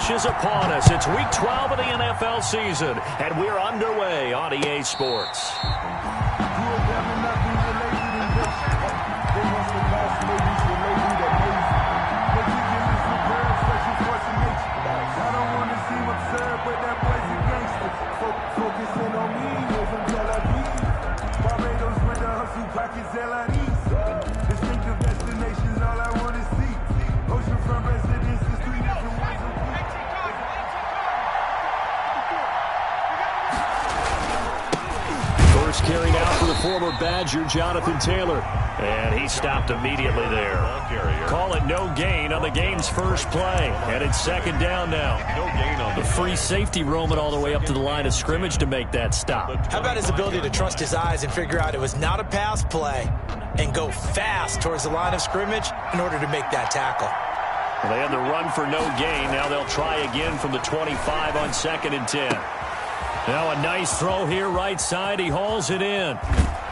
rush is upon us. It's Week 12 of the NFL season, and we're underway on EA Sports. Carried out for the former Badger, Jonathan Taylor. And he stopped immediately there. Call it no gain on the game's first play. And it's second down now. No gain on the free safety roaming all the way up to the line of scrimmage to make that stop. How about his ability to trust his eyes and figure out it was not a pass play and go fast towards the line of scrimmage in order to make that tackle? Well, they had the run for no gain. Now they'll try again from the 25 on 2nd and 10. Now a nice throw here right side. He hauls it in.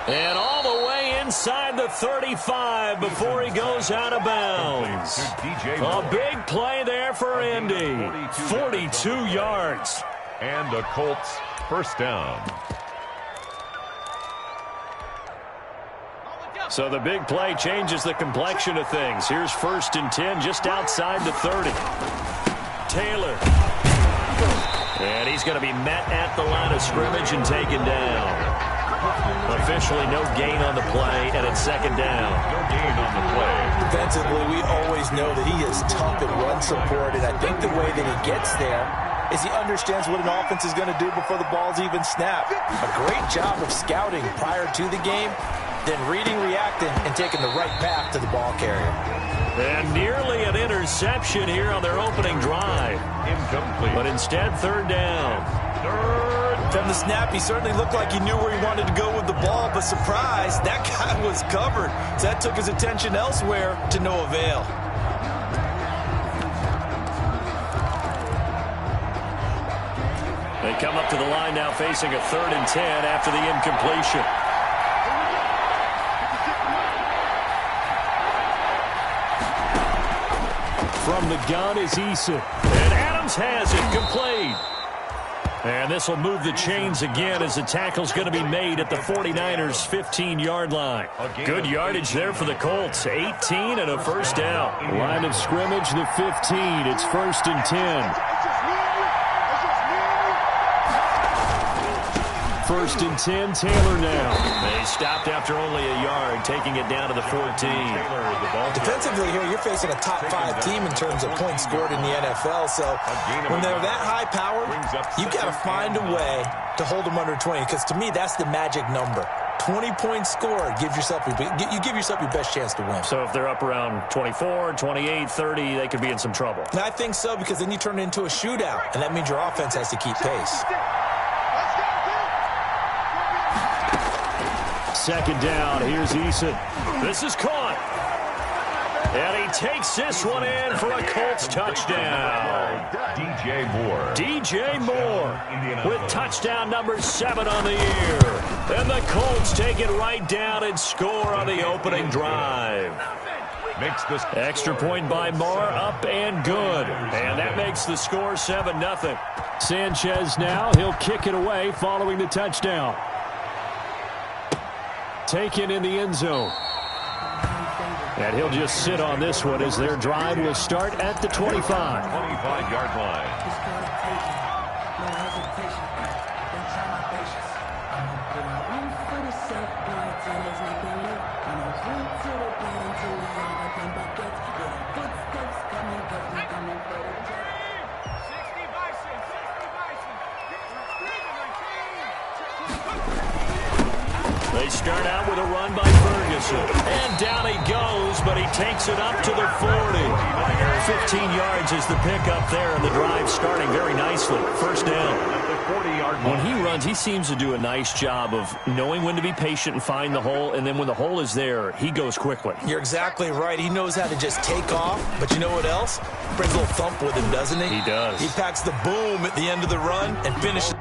And all the way inside the 35 before he goes out of bounds. A big play there for Indy. 42 yards. And the Colts first down. So the big play changes the complexion of things. Here's 1st and 10 just outside the 30. Taylor. And he's going to be met at the line of scrimmage and taken down. Officially no gain on the play, and it's second down. No gain on the play. Defensively, we always know that he is tough in run support, and I think the way that he gets there is he understands what an offense is going to do before the ball's even snapped. A great job of scouting prior to the game, then reading, reacting, and taking the right path to the ball carrier. And nearly an interception here on their opening drive. Incomplete. But instead, third down. From the snap, he certainly looked like he knew where he wanted to go with the ball, but surprise, that guy was covered. So that took his attention elsewhere to no avail. They come up to the line now facing a 3rd and 10 after the incompletion. From the gun is Eason. And Adams has it complete. And this will move the chains again as the tackle's going to be made at the 49ers' 15-yard line. Good yardage there for the Colts. 18 and a first down. Line of scrimmage, the 15. It's 1st and 10. 1st and 10, Taylor now. They stopped after only a yard, taking it down to the 14. Defensively here, you're facing a top 5 team in terms of points scored in the NFL. So when they're that high powered, you've got to find a way to hold them under 20. Because to me, that's the magic number. 20 points scored, you give yourself your best chance to win. So if they're up around 24, 28, 30, they could be in some trouble. And I think so, because then you turn it into a shootout, and that means your offense has to keep pace. Second down, here's Eason. This is caught. And he takes this one in for a Colts touchdown. DJ Moore. DJ Moore with touchdown number 7 on the year. And the Colts take it right down and score on the opening drive. Makes this extra point by Moore, up and good. And that makes the score 7-0. Sanchez now, he'll kick it away following the touchdown. Taken in the end zone. And he'll just sit on this one as their drive will start at the 25. 25-yard line. They start out with a run by Ferguson. And down he goes, but he takes it up to the 40. 15 yards is the pickup there, and the drive starting very nicely. First down. When he runs, he seems to do a nice job of knowing when to be patient and find the hole, and then when the hole is there, he goes quickly. You're exactly right. He knows how to just take off, but you know what else? Brings a little thump with him, doesn't he? He does. He packs the boom at the end of the run and finishes.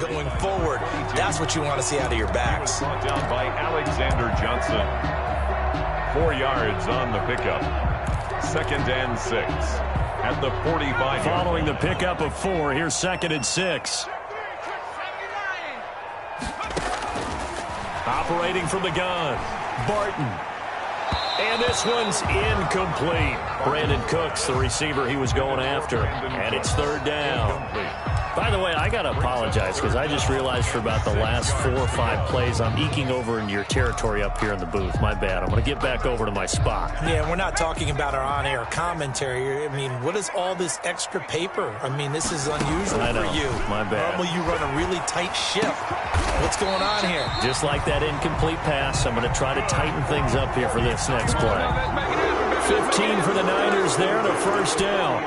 Going forward, that's what you want to see out of your backs. Brought down by Alexander Johnson. 4 yards on the pickup. 2nd and 6 at the 45. Following the pickup of 4, here's 2nd and 6. Operating from the gun, Barton. And this one's incomplete. Brandon Cooks, the receiver he was going after. And it's 3rd down. By the way, I got to apologize because I just realized for about the last 4 or 5 plays, I'm eking over into your territory up here in the booth. My bad. I'm going to get back over to my spot. Yeah, we're not talking about our on-air commentary. I mean, what is all this extra paper? I mean, this is unusual for you. My bad. Normally you run a really tight ship. What's going on here? Just like that incomplete pass, I'm going to try to tighten things up here for this next play. 15 for the Niners there and a 1st down.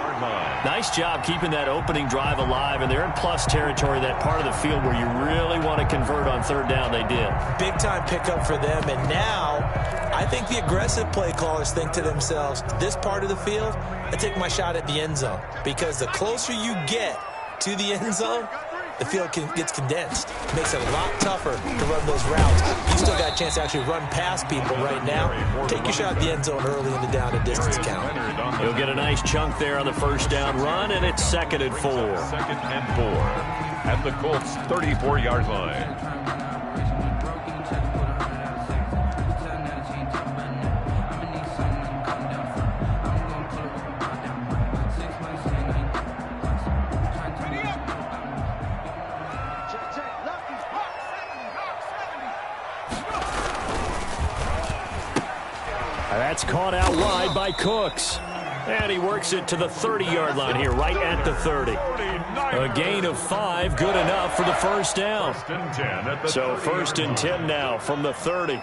Nice job keeping that opening drive alive, and they're in plus territory, that part of the field where you really want to convert on 3rd down. They did. Big-time pickup for them, and now I think the aggressive play callers think to themselves, this part of the field, I take my shot at the end zone, because the closer you get to the end zone, the field gets condensed. It makes it a lot tougher to run those routes. You still got a chance to actually run past people right now. Take your shot at the end zone early in the down and distance count. He'll get a nice chunk there on the 1st down run, and it's 2nd and 4. 2nd and 4 at the Colts 34-yard line. That's caught out wide by Cooks. And he works it to the 30-yard line here, right at the 30. A gain of 5, good enough for the 1st down. So 1st and 10 now from the 30.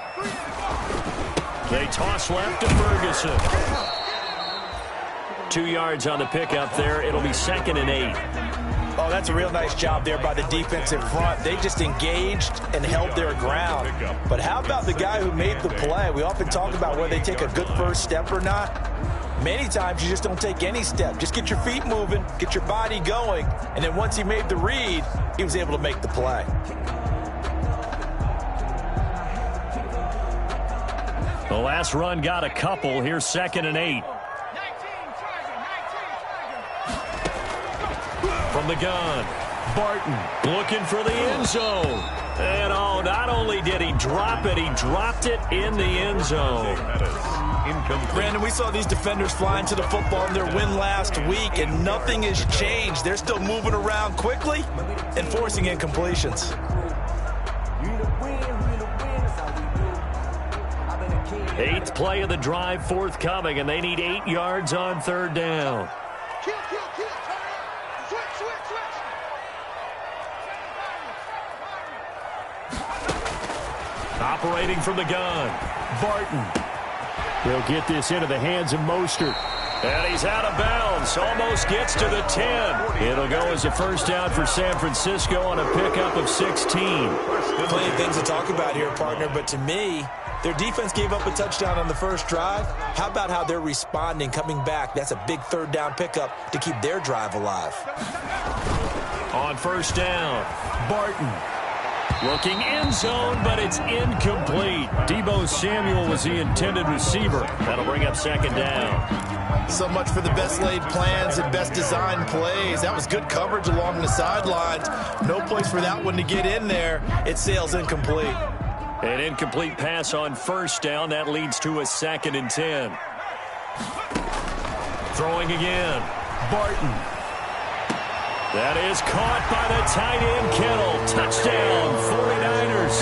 They toss left to Ferguson. 2 yards on the pickup there. It'll be 2nd and 8. Oh, that's a real nice job there by the defensive front. They just engaged and held their ground. But how about the guy who made the play? We often talk about whether they take a good first step or not. Many times you just don't take any step. Just get your feet moving, get your body going, and then once he made the read, he was able to make the play. The last run got a couple. Here's 2nd and 8. From the gun, Barton looking for the end zone. And oh, not only did he drop it, he dropped it in the end zone. Brandon, we saw these defenders flying to the football in their win last week, and nothing has changed. They're still moving around quickly and forcing incompletions. 8th play of the drive forthcoming, and they need 8 yards on 3rd down. Operating from the gun, Barton. He'll get this into the hands of Mostert. And he's out of bounds. Almost gets to the 10. It'll go as a 1st down for San Francisco on a pickup of 16. Plenty of things to talk about here, partner, but to me, their defense gave up a touchdown on the 1st drive. How about how they're responding, coming back? That's a big 3rd down pickup to keep their drive alive. On 1st down, Barton. Looking end zone, but it's incomplete. Deebo Samuel was the intended receiver. That'll bring up 2nd down. So much for the best laid plans and best designed plays. That was good coverage along the sidelines. No place for that one to get in there. It sails incomplete. An incomplete pass on 1st down. That leads to a 2nd and 10. Throwing again. Barton. That is caught by the tight end, Kittle. Touchdown, 49ers.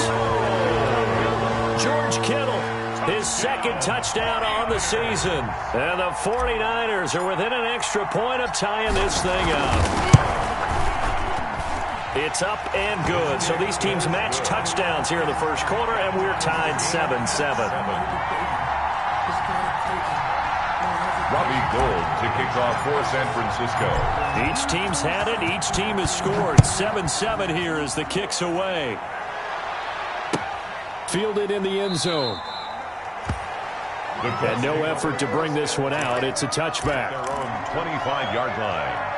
George Kittle, his 2nd touchdown on the season. And the 49ers are within an extra point of tying this thing up. It's up and good. So these teams match touchdowns here in the 1st quarter, and we're tied 7-7. Robbie Gould to kick off for San Francisco. Each team's had it. Each team has scored. 7-7 here as the kick's away. Fielded in the end zone. And no effort to bring this one out. It's a touchback. Their own 25-yard line.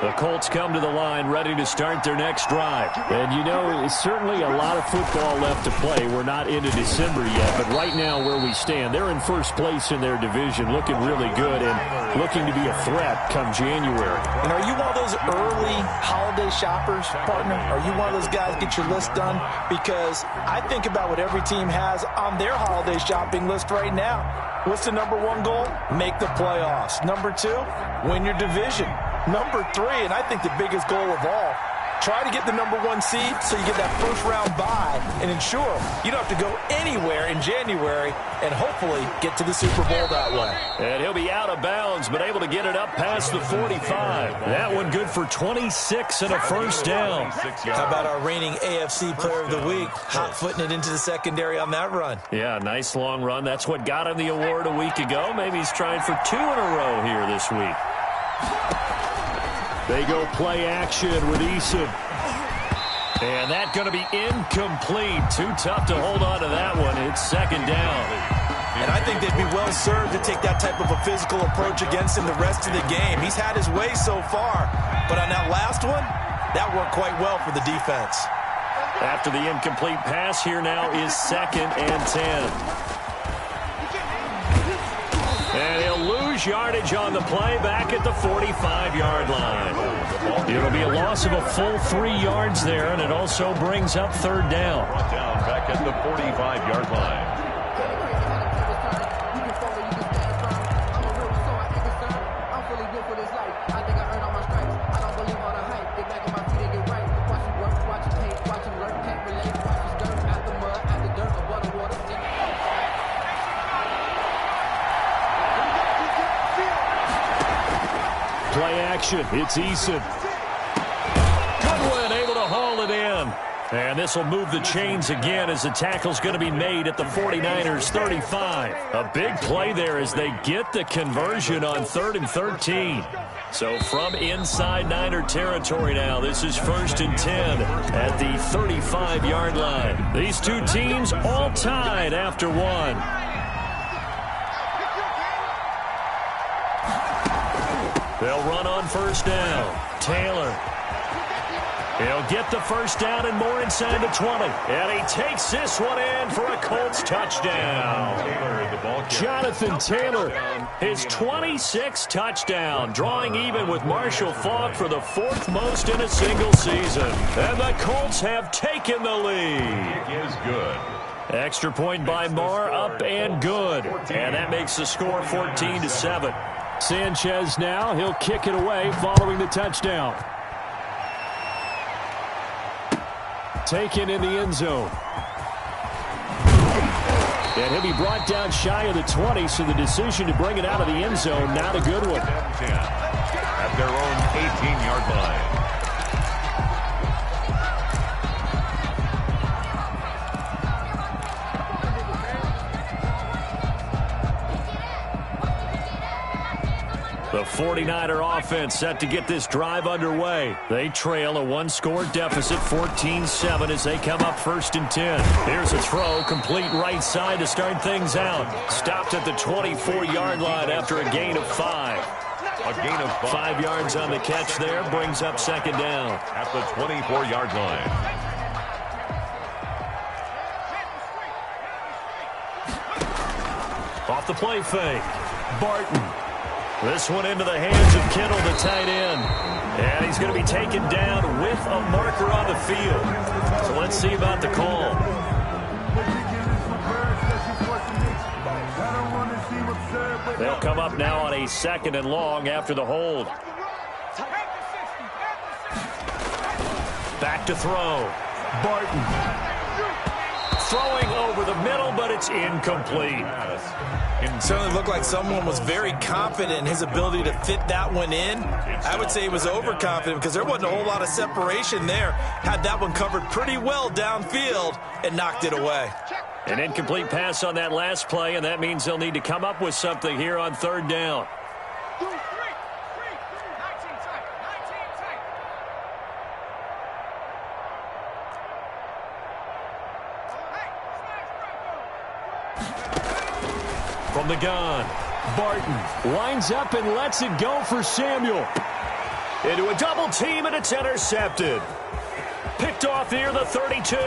The Colts come to the line ready to start their next drive. And, you know, it's certainly a lot of football left to play. We're not into December yet, but right now where we stand, they're in first place in their division, looking really good and looking to be a threat come January. And are you one of those early holiday shoppers, partner? Are you one of those guys get your list done? Because I think about what every team has on their holiday shopping list right now. What's the number one goal? Make the playoffs. Number two, win your division. Number three, and I think the biggest goal of all, try to get the number one seed so you get that first round bye and ensure you don't have to go anywhere in January and hopefully get to the Super Bowl that way. And he'll be out of bounds, but able to get it up past the 45. That one good for 26 and a first down. How about our reigning AFC Player of the Week, hot-footing it into the secondary on that run? Yeah, nice long run. That's what got him the award a week ago. Maybe he's trying for 2 in a row here this week. They go play action with Eason. And that's going to be incomplete. Too tough to hold on to that one. It's second down. And I think they'd be well served to take that type of a physical approach against him the rest of the game. He's had his way so far, but on that last one, that worked quite well for the defense. After the incomplete pass, here now is 2nd and 10. And he'll lose yardage on the play back at the 45-yard line. It'll be a loss of a full 3 yards there, and it also brings up third down. Brought down back at the 45-yard line. Play action. It's Eason. Goodwin able to haul it in. And this will move the chains again as the tackle's going to be made at the 49ers 35. A big play there as they get the conversion on 3rd and 13. So from inside Niner territory now, this is 1st and 10 at the 35-yard line. These two teams all tied after one. They'll run on first down. Taylor. He'll get the first down and more inside the 20. And he takes this one in for a Colts touchdown. Jonathan Taylor, his 26th touchdown, drawing even with Marshall Faulk for the 4th most in a single season. And the Colts have taken the lead. It is good. Extra point by Marr, up and good. And that makes the score 14-7. Sanchez now, he'll kick it away following the touchdown. Taken in the end zone. And he'll be brought down shy of the 20, so the decision to bring it out of the end zone, not a good one. At their own 18-yard line. The 49er offense set to get this drive underway. They trail a 1-score deficit, 14-7, as they come up 1st and 10. Here's a throw, complete right side to start things out. Stopped at the 24-yard line after a gain of 5. A gain of 5 yards on the catch there, brings up 2nd down. At the 24-yard line. Off the play fake. Barton. This one into the hands of Kittle, the tight end. And he's going to be taken down with a marker on the field. So let's see about the call. They'll come up now on a 2nd and long after the hold. Back to throw. Barton. Throwing over the middle, but it's incomplete. It certainly looked like someone was very confident in his ability to fit that one in. I would say he was overconfident because there wasn't a whole lot of separation there. Had that one covered pretty well downfield and knocked it away. An incomplete pass on that last play, and that means they'll need to come up with something here on 3rd down. From the gun, Barton winds up and lets it go for Samuel. Into a double team, and it's intercepted. Picked off near the 32.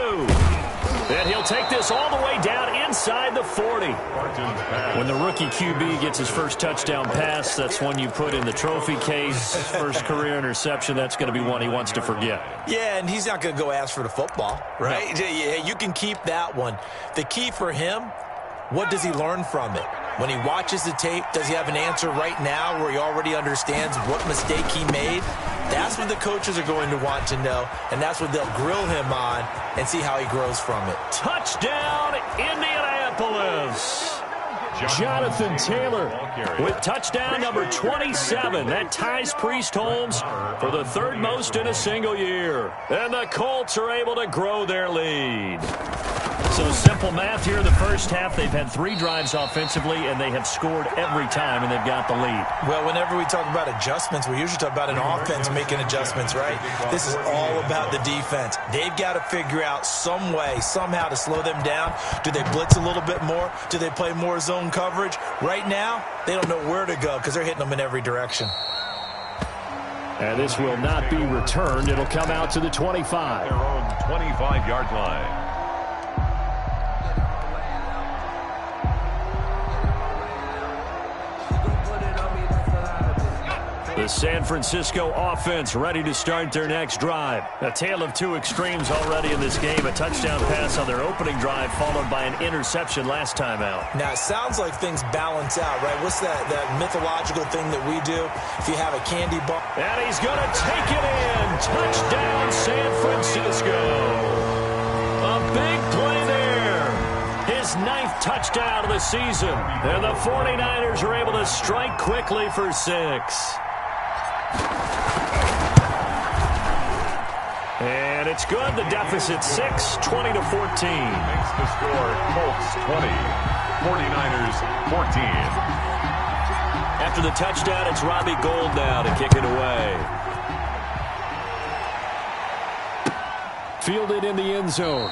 And he'll take this all the way down inside the 40. When the rookie QB gets his first touchdown pass, that's one you put in the trophy case. First career interception, that's going to be one he wants to forget. Yeah, and he's not going to go ask for the football, right? No. Yeah, you can keep that one. The key for him, what does he learn from it? When he watches the tape, does he have an answer right now where he already understands what mistake he made? That's what the coaches are going to want to know, and that's what they'll grill him on and see how he grows from it. Touchdown, Indianapolis! Jonathan Taylor with touchdown number 27. That ties Priest Holmes for the third most in a single year. And the Colts are able to grow their lead. So simple math here in the first half. They've had 3 drives offensively, and they have scored every time, and they've got the lead. Well, whenever we talk about adjustments, we usually talk about an offense making adjustments, right? This is all about the defense. They've got to figure out some way, somehow to slow them down. Do they blitz a little bit more? Do they play more zone coverage? Right now, they don't know where to go because they're hitting them in every direction. And this will not be returned. It'll come out to the 25. Their own 25-yard line. The San Francisco offense ready to start their next drive. A tale of 2 extremes already in this game. A touchdown pass on their opening drive followed by an interception last time out. Now, it sounds like things balance out, right? What's that mythological thing that we do? If you have a candy bar. And he's going to take it in. Touchdown, San Francisco. A big play there. His 9th touchdown of the season. And the 49ers are able to strike quickly for 6. And it's good. The deficit 6, 20-14. Makes the score Colts 20, 49ers 14. After the touchdown, it's Robbie Gould now to kick it away. Fielded in the end zone.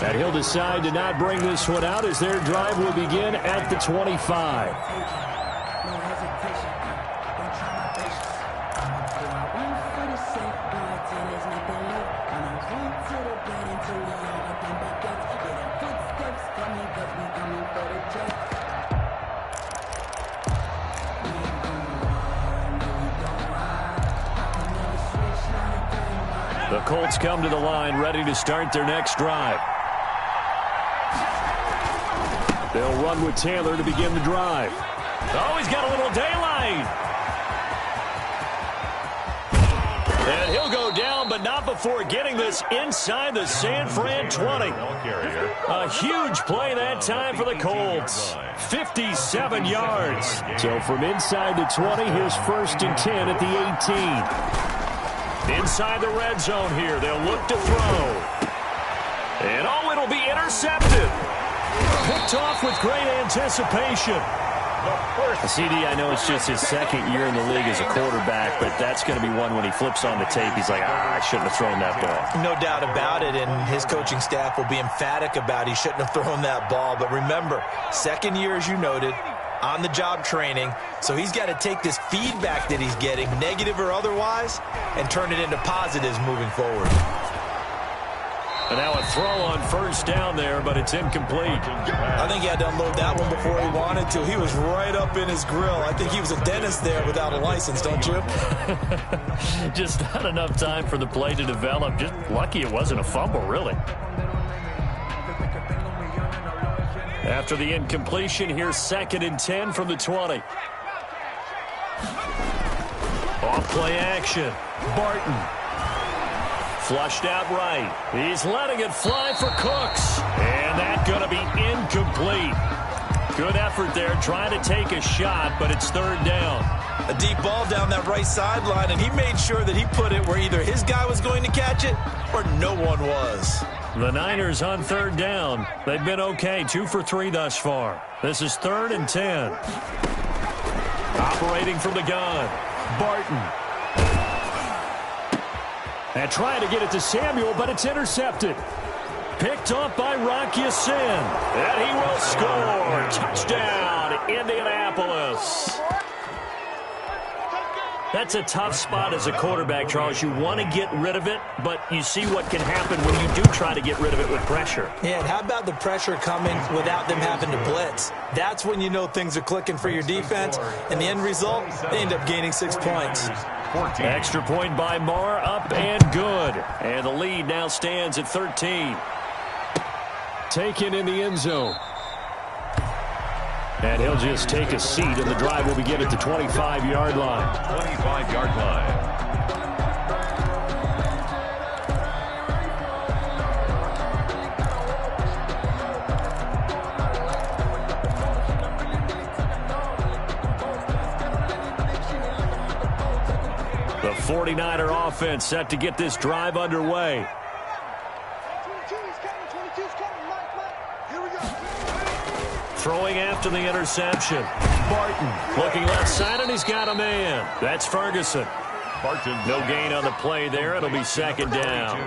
And he'll decide to not bring this one out as their drive will begin at the 25. The Colts come to the line ready to start their next drive. They'll run with Taylor to begin the drive. Oh, he's got a little daylight. And he'll go down, but not before getting this inside the San Fran 20. A huge play that time for the Colts. 57 yards. So from inside the 20, here's 1st and 10 at the 18. Inside the red zone here, they'll look to throw. And oh, it'll be intercepted. Picked off with great anticipation. CD, I know it's just his 2nd year in the league as a quarterback, but that's going to be one when he flips on the tape, he's like, I shouldn't have thrown that ball. No doubt about it, and his coaching staff will be emphatic about he shouldn't have thrown that ball. But remember, 2nd year, as you noted, on-the-job training, so he's got to take this feedback that he's getting, negative or otherwise, and turn it into positives moving forward. And now a throw on 1st down there, but it's incomplete. I think he had to unload that one before he wanted to. He was right up in his grill. I think he was a dentist there without a license, don't you? Just not enough time for the play to develop. Just lucky it wasn't a fumble, really. After the incompletion, here's 2nd and 10 from the 20. Off play action. Barton. Flushed out right. He's letting it fly for Cooks. And that's going to be incomplete. Good effort there trying to take a shot, but it's 3rd down. A deep ball down that right sideline, and he made sure that he put it where either his guy was going to catch it or no one was. The Niners on 3rd down. They've been okay, 2 for 3 thus far. This is 3rd and 10. Operating from the gun, Barton. And trying to get it to Samuel, but it's intercepted. Picked off by Rock Ya-Sin. And he will score. Touchdown, Indianapolis. That's a tough spot as a quarterback, Charles. You want to get rid of it, but you see what can happen when you do try to get rid of it with pressure. Yeah, and how about the pressure coming without them having to blitz? That's when you know things are clicking for your defense, and the end result, they end up gaining 6 points. 14. Extra point by Marr, up and good. And the lead now stands at 13. Taken in the end zone. And he'll just take a seat, and the drive will begin at the 25-yard line. 25-yard line. The 49er offense set to get this drive underway. Throwing after the interception. Barton looking left side, and he's got a man. That's Ferguson. Barton. No gain on the play there. It'll be second down.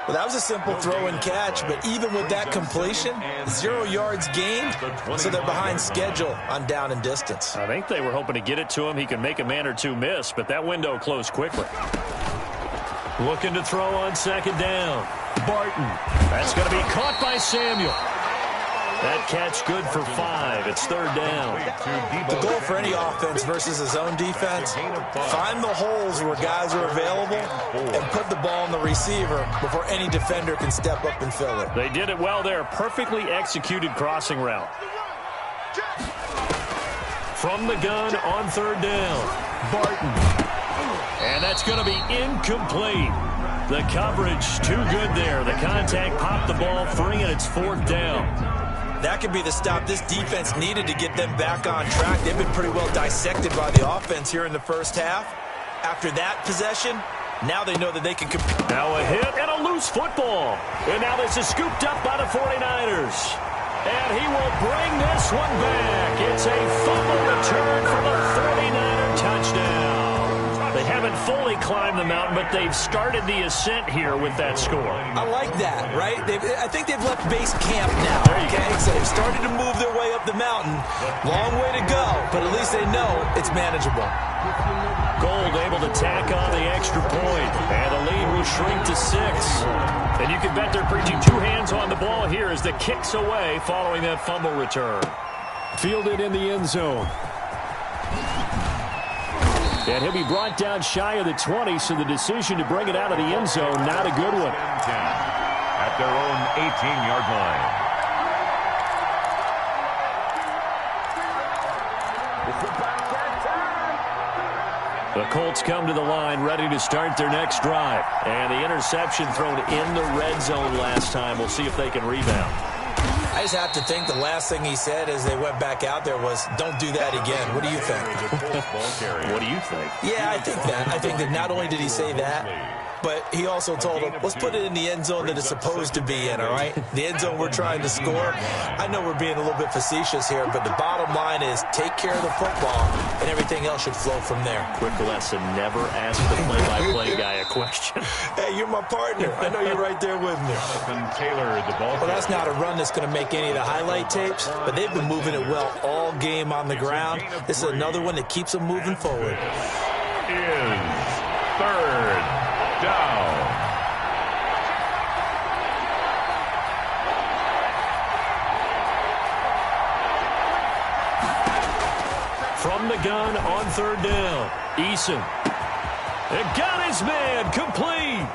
Well, that was a simple throw and catch, but even with that completion, 0 yards gained, so they're behind schedule on down and distance. I think they were hoping to get it to him. He could make a man or two miss, but that window closed quickly. Looking to throw on second down. Barton. That's going to be caught by Samuel. That catch good for 5. It's third down. The goal for any offense versus a zone defense, find the holes where guys are available and put the ball in the receiver before any defender can step up and fill it. They did it well there. Perfectly executed crossing route. From the gun on third down. Barton. And that's going to be incomplete. The coverage too good there. The contact popped the ball free, and it's fourth down. That could be the stop this defense needed to get them back on track. They've been pretty well dissected by the offense here in the first half. After that possession, now they know that they can compete. Now a hit and a loose football. And now this is scooped up by the 49ers. And he will bring this one back. It's a fumble return for the 49er touchdown. They haven't fully climbed the mountain, but they've started the ascent here with that score. I like that, right? I think they've left base camp now, okay? So they've started to move their way up the mountain. Long way to go, but at least they know it's manageable. Gold able to tack on the extra point, and the lead will shrink to 6. And you can bet they're preaching 2 hands on the ball here as the kick's away following that fumble return. Fielded in the end zone. And he'll be brought down shy of the 20, so the decision to bring it out of the end zone, not a good one. 10 at their own 18-yard line. The Colts come to the line ready to start their next drive. And the interception thrown in the red zone last time. We'll see if they can rebound. I just have to think the last thing he said as they went back out there was, don't do that again. What do you think? What do you think? Yeah, I think that. I think that not only did he say that, but he also told them, let's put it in the end zone that it's supposed to be in, all right? The end zone we're trying to score. I know we're being a little bit facetious here, but the bottom line is take care of the football, and everything else should flow from there. Quick lesson, never ask the play-by-play guy a question. Hey, you're my partner. I know you're right there with me. Taylor, the ball. Well, that's not a run that's going to make any of the highlight tapes, but they've been moving it well all game on the ground. This is another one that keeps them moving forward. Is third down. From the gun on third down, Eason. And got his man, complete.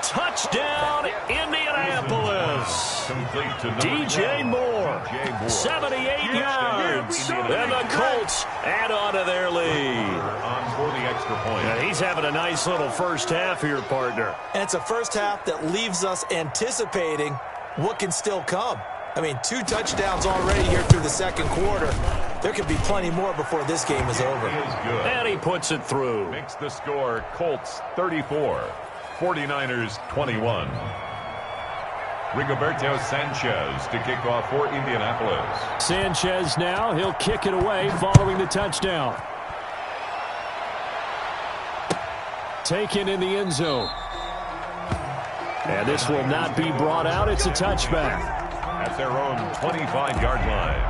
Touchdown, Indianapolis. Complete to DJ Moore, 78 yards. And the Colts add on to their lead. On for the extra point. And he's having a nice little first half here, partner. And it's a first half that leaves us anticipating what can still come. I mean, 2 touchdowns already here through the second quarter. There could be plenty more before this game is over. And he puts it through. Makes the score Colts 34, 49ers 21. Rigoberto Sanchez to kick off for Indianapolis. Sanchez now, he'll kick it away following the touchdown. Taken in the end zone. And this will not be brought out. It's a touchback. At their own 25-yard line.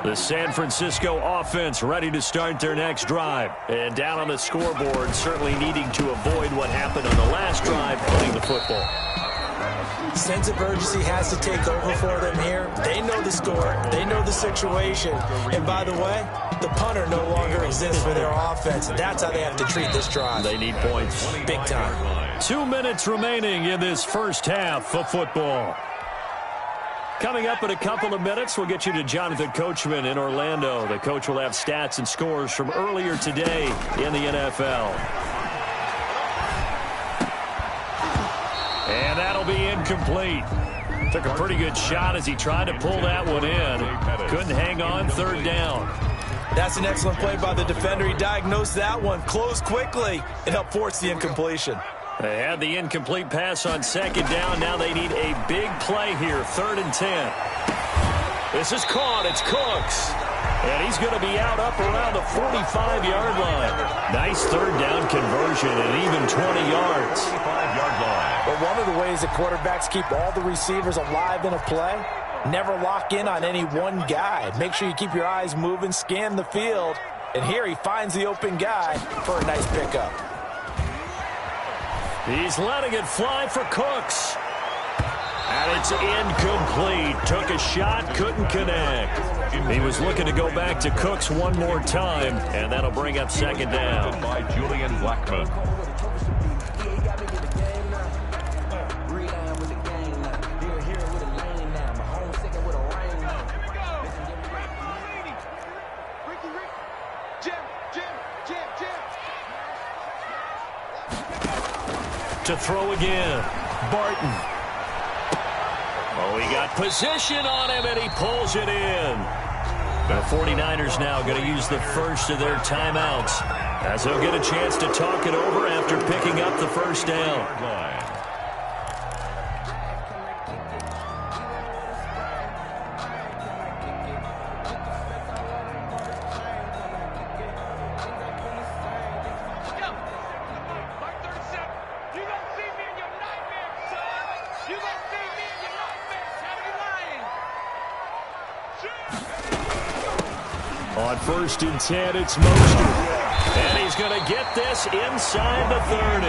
The San Francisco offense ready to start their next drive. And down on the scoreboard, certainly needing to avoid what happened on the last drive, punting the football. Sense of urgency has to take over for them here. They know the score. They know the situation. And by the way, the punter no longer exists for their offense. That's how they have to treat this drive. They need points. Big time. 2 minutes remaining in this first half of football. Coming up in a couple of minutes, we'll get you to Jonathan Coachman in Orlando. The coach will have stats and scores from earlier today in the NFL. And that'll be incomplete. Took a pretty good shot as he tried to pull that one in. Couldn't hang on, third down. That's an excellent play by the defender. He diagnosed that one, closed quickly, and helped force the incompletion. They had the incomplete pass on second down. Now they need a big play here, 3rd and 10. This is caught. It's Cooks. And he's going to be out up around the 45-yard line. Nice third down conversion and even 20 yards. 45-yard line. But one of the ways that quarterbacks keep all the receivers alive in a play, never lock in on any one guy. Make sure you keep your eyes moving, scan the field. And here he finds the open guy for a nice pickup. He's letting it fly for Cooks. And it's incomplete. Took a shot, couldn't connect. He was looking to go back to Cooks one more time, and that'll bring up second down. By Julian Blackman. To throw again, Barton. Oh, he got position on him, and he pulls it in. The 49ers now going to use the first of their timeouts as they'll get a chance to talk it over after picking up the first down. On 1st and 10, it's Mostert. And he's going to get this inside the 30.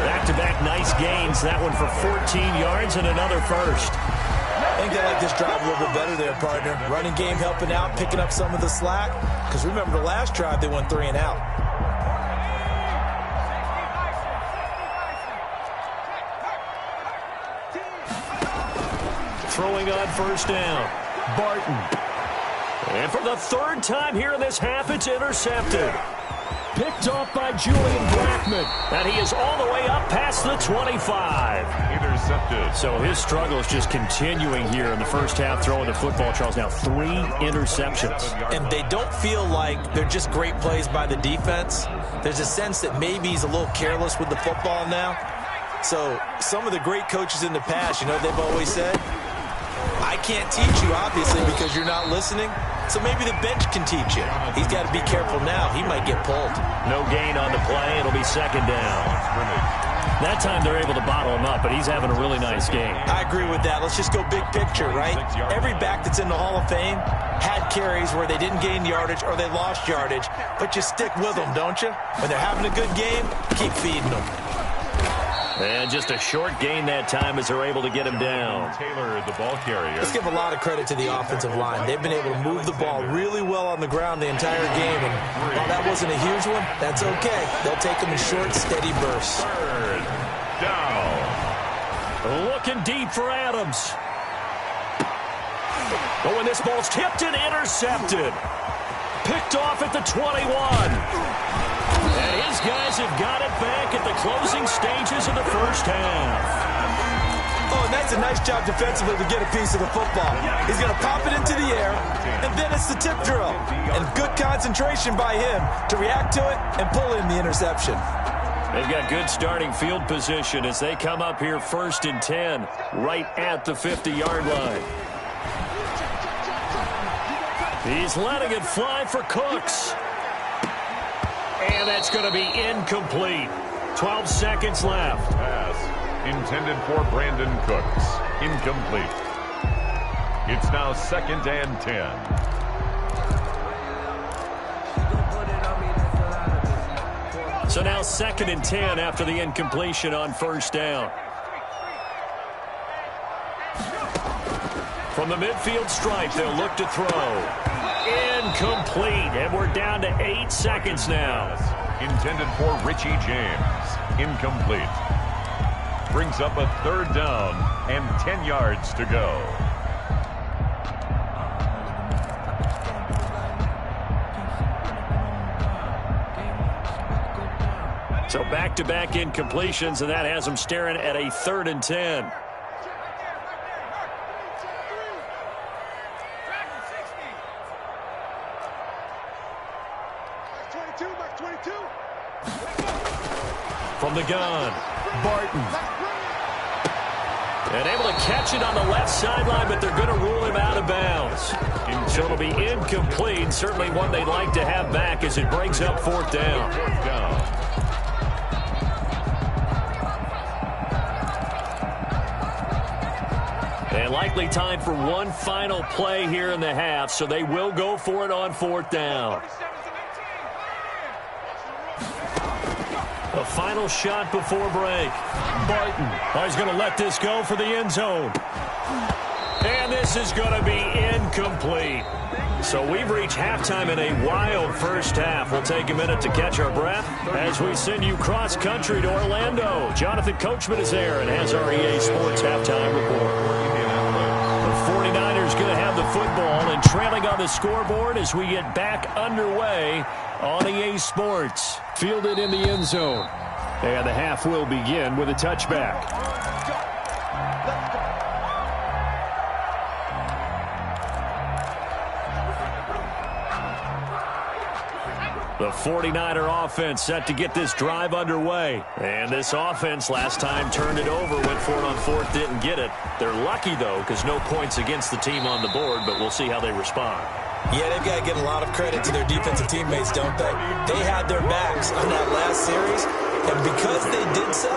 Back-to-back nice gains. That one for 14 yards and another first. I think they like this drive a little bit better there, partner. Running game helping out, picking up some of the slack. Because remember the last drive, they went 3 and out. Throwing on 1st down, Barton. And for the 3rd time here in this half, it's intercepted. Picked off by Julian Blackman. And he is all the way up past the 25. Intercepted. So his struggle is just continuing here in the first half, throwing the football, Charles. Now 3 interceptions. And they don't feel like they're just great plays by the defense. There's a sense that maybe he's a little careless with the football now. So some of the great coaches in the past, you know, they've always said, I can't teach you, obviously, because you're not listening. So maybe the bench can teach you. He's got to be careful now. He might get pulled. No gain on the play. It'll be second down. That time they're able to bottle him up, but he's having a really nice game. I agree with that. Let's just go big picture, right? Every back that's in the Hall of Fame had carries where they didn't gain yardage or they lost yardage, but you stick with them, don't you? When they're having a good game, keep feeding them. And just a short gain that time as they're able to get him down. Taylor, the ball carrier. Let's give a lot of credit to the offensive line. They've been able to move the ball really well on the ground the entire game. And while that wasn't a huge one, that's okay. They'll take them in short, steady bursts. 3rd down. Looking deep for Adams. Oh, and this ball's tipped and intercepted. Picked off at the 21. And his guys have got it back at the closing stages of the first half. Oh, and that's a nice job defensively to get a piece of the football. He's going to pop it into the air, and then it's the tip drill. And good concentration by him to react to it and pull in the interception. They've got good starting field position as they come up here 1st and 10, right at the 50-yard line. He's letting it fly for Cooks. And that's going to be incomplete. 12 seconds left. Pass intended for Brandon Cooks. Incomplete. It's now 2nd and 10. So now 2nd and 10 after the incompletion on first down. From the midfield stripe, they'll look to throw. Incomplete, and we're down to 8 seconds now. Intended for Richie James. Incomplete. Brings up a 3rd down and 10 yards to go. So back-to-back incompletions, and that has them staring at a 3rd and 10. From the gun, Barton. And able to catch it on the left sideline, but they're going to rule him out of bounds. So it'll be incomplete. Certainly one they'd like to have back as it brings up 4th down. And likely time for one final play here in the half, so they will go for it on 4th down. A final shot before break. Barton. Oh, he's going to let this go for the end zone. And this is going to be incomplete. So we've reached halftime in a wild first half. We'll take a minute to catch our breath as we send you cross-country to Orlando. Jonathan Coachman is there and has our EA Sports halftime report. The 49ers going to have the football and trailing on the scoreboard as we get back underway on EA Sports. Fielded in the end zone. And the half will begin with a touchback. The 49er offense set to get this drive underway. And this offense last time turned it over, went for it on 4th, didn't get it. They're lucky, though, because no points against the team on the board, but we'll see how they respond. Yeah, they've got to give a lot of credit to their defensive teammates, don't they? They had their backs on that last series, and because they did so,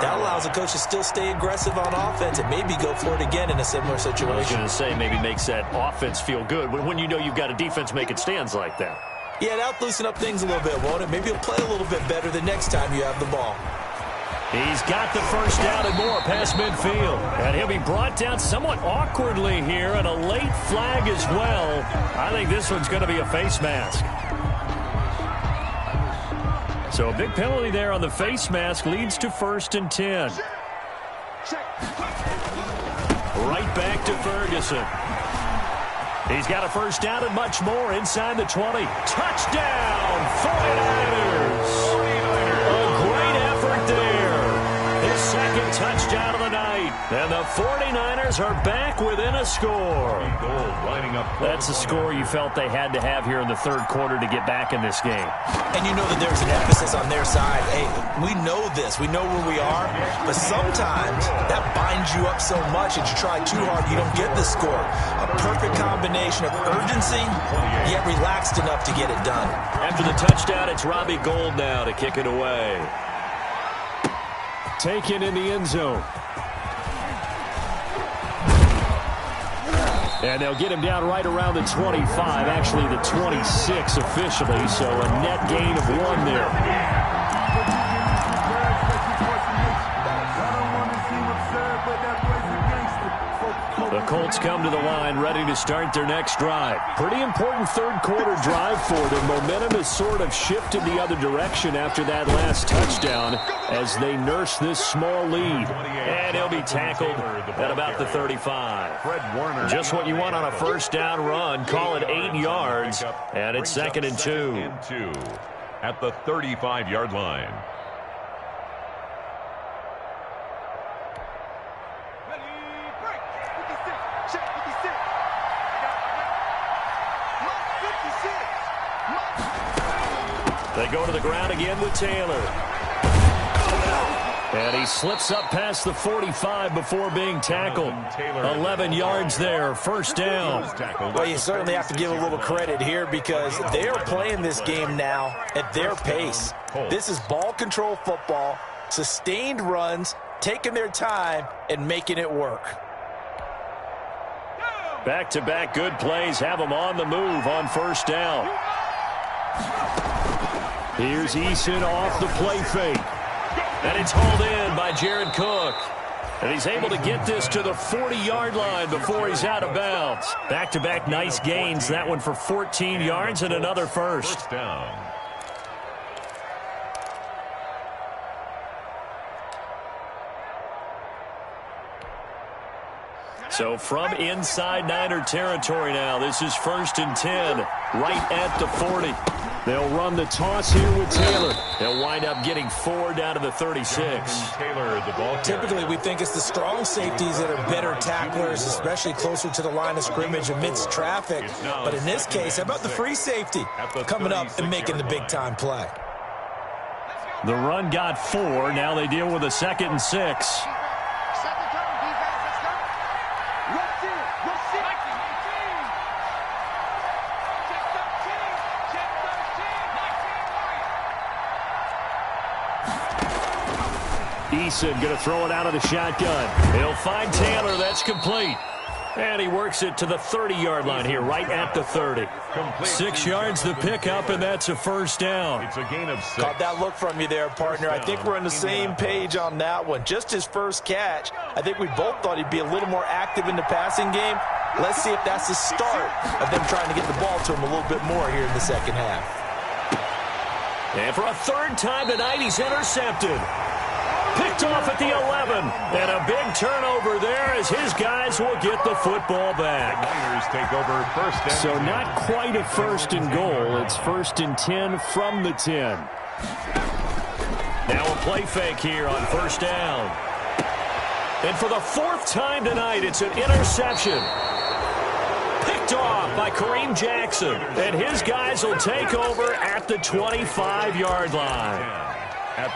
that allows the coach to still stay aggressive on offense and maybe go for it again in a similar situation. I was going to say, maybe makes that offense feel good when you know you've got a defense making stands like that. Yeah, that'll loosen up things a little bit, won't it? Maybe he'll play a little bit better the next time you have the ball. He's got the first down and more past midfield. And he'll be brought down somewhat awkwardly here, and a late flag as well. I think this one's going to be a face mask. So a big penalty there on the face mask leads to 1st and 10. Right back to Ferguson. He's got a first down and much more inside the 20. Touchdown, 49ers. A great effort there. His 2nd touchdown of the night. And the 49ers are back within a score. That's a score you felt they had to have here in the 3rd quarter to get back in this game. And you know that there's an emphasis on their side. Hey, we know this. We know where we are. But sometimes that binds you up so much that you try too hard, you don't get the score. A perfect combination of urgency, yet relaxed enough to get it done. After the touchdown, it's Robbie Gould now to kick it away. Taken in the end zone. And they'll get him down right around the 25, actually the 26 officially, so a net gain of 1 there. The Colts come to the line ready to start their next drive. Pretty important 3rd quarter drive for them. Momentum has sort of shifted the other direction after that last touchdown as they nurse this small lead. And he'll be tackled at about the 35. Just what you want on a first down run. Call it 8 yards. And it's 2nd and 2. At the 35-yard line. They go to the ground again with Taylor. And he slips up past the 45 before being tackled. 11 yards there, first down. Well, you certainly have to give a little credit here because they are playing this game now at their pace. This is ball control football, sustained runs, taking their time, and making it work. Back-to-back good plays have them on the move on first down. Here's Eason off the play fake. And it's hauled in by Jared Cook. And he's able to get this to the 40-yard line before he's out of bounds. Back-to-back nice gains. That one for 14 yards and another first. First down. So from inside Niner territory now, this is 1st and 10, right at the 40. They'll run the toss here with Taylor. They'll wind up getting 4 down to the 36. Taylor, the ball carrier. Typically, we think it's the strong safeties that are better tacklers, especially closer to the line of scrimmage amidst traffic. But in this case, how about the free safety coming up and making the big-time play? The run got 4. Now they deal with a 2nd and 6. Eason going to throw it out of the shotgun. He'll find Taylor. That's complete. And he works it to the 30-yard line here, right at the 30. 6 yards the pickup, and that's a first down. It's a gain of 6. Caught that look from you there, partner. I think we're on the same page on that one. Just his first catch. I think we both thought he'd be a little more active in the passing game. Let's see if that's the start of them trying to get the ball to him a little bit more here in the second half. And for a 3rd time tonight, he's intercepted. Picked off at the 11. And a big turnover there as his guys will get the football back. The Niners take over 1st and So 10. not quite a 1st and goal. It's 1st and 10 from the 10. Now a play fake here on 1st down. And for the 4th time tonight, it's an interception. Picked off by Kareem Jackson. And his guys will take over at the 25-yard line.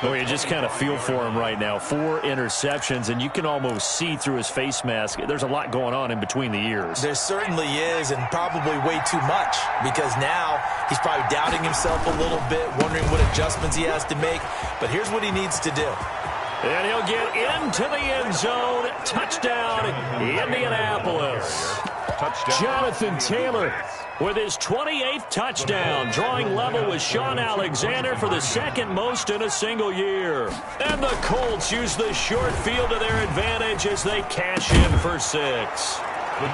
Boy, you just kind of feel for him right now. 4 interceptions, and you can almost see through his face mask. There's a lot going on in between the ears. There certainly is, and probably way too much, because now he's probably doubting himself a little bit, wondering what adjustments he has to make. But here's what he needs to do. And he'll get into the end zone. Touchdown, Indianapolis. Touchdown. Jonathan Taylor with his 28th touchdown, drawing level with Sean Alexander for the 2nd most in a single year. And the Colts use the short field to their advantage as they cash in for 6.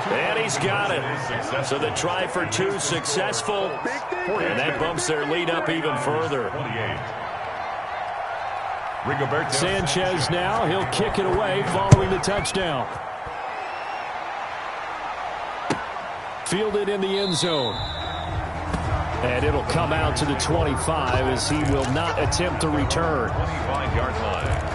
And he's got it. So the try for 2 successful, and that bumps their lead up even further. Sanchez now, he'll kick it away following the touchdown. Fielded in the end zone. And it'll come out to the 25 as he will not attempt to return. 25-yard line.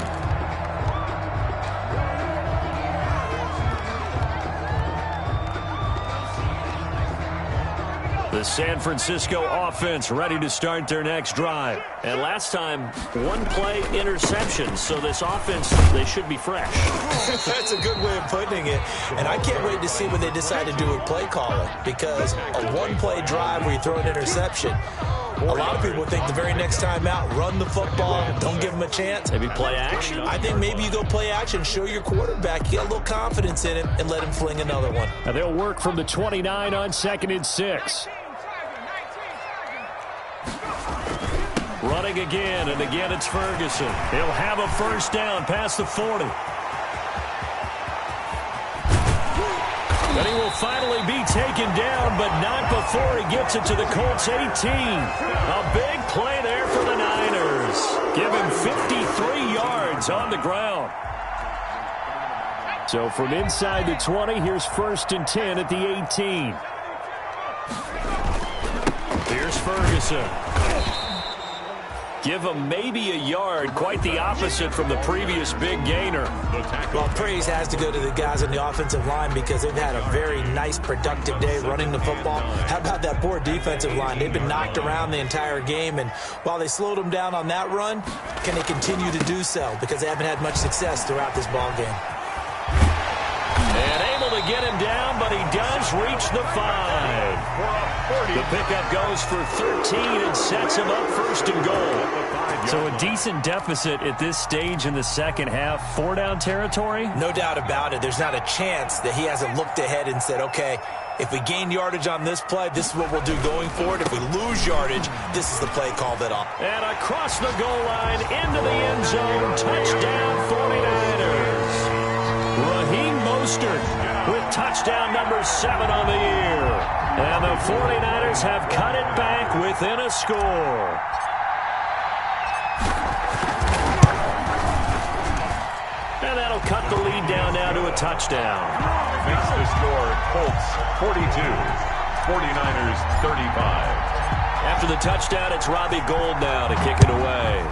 The San Francisco offense ready to start their next drive. And last time, 1-play interception. So this offense, they should be fresh. That's a good way of putting it. And I can't wait to see what they decide to do with play calling, because a 1-play drive where you throw an interception, a lot of people think the very next time out, run the football, don't give them a chance. Maybe play action. I think maybe you go play action, show your quarterback, you got a little confidence in him, and let him fling another one. Now they'll work from the 29 on 2nd and 6. Running again, and again it's Ferguson. He'll have a first down past the 40. But he will finally be taken down, but not before he gets it to the Colts 18. A big play there for the Niners. Give him 53 yards on the ground. So from inside the 20, here's 1st and 10 at the 18. Here's Ferguson. Give him maybe a yard, quite the opposite from the previous big gainer. Well, praise has to go to the guys on the offensive line because they've had a very nice, productive day running the football. How about that poor defensive line? They've been knocked around the entire game, and while they slowed them down on that run, can they continue to do so? Because they haven't had much success throughout this ball game. And able to get him down, but he does reach the 5. The pickup goes for 13 and sets him up first and goal. So a decent deficit at this stage in the second half. 4-down territory? No doubt about it. There's not a chance that he hasn't looked ahead and said, okay, if we gain yardage on this play, this is what we'll do going forward. If we lose yardage, this is the play call that I'll. And across the goal line, into the end zone, touchdown 49ers. Raheem Mostert with touchdown number 7 on the year. And the 49ers have cut it back within a score. And that'll cut the lead down now to a touchdown. Makes the score Colts 42, 49ers 35. After the touchdown, it's Robbie Gould now to kick it away.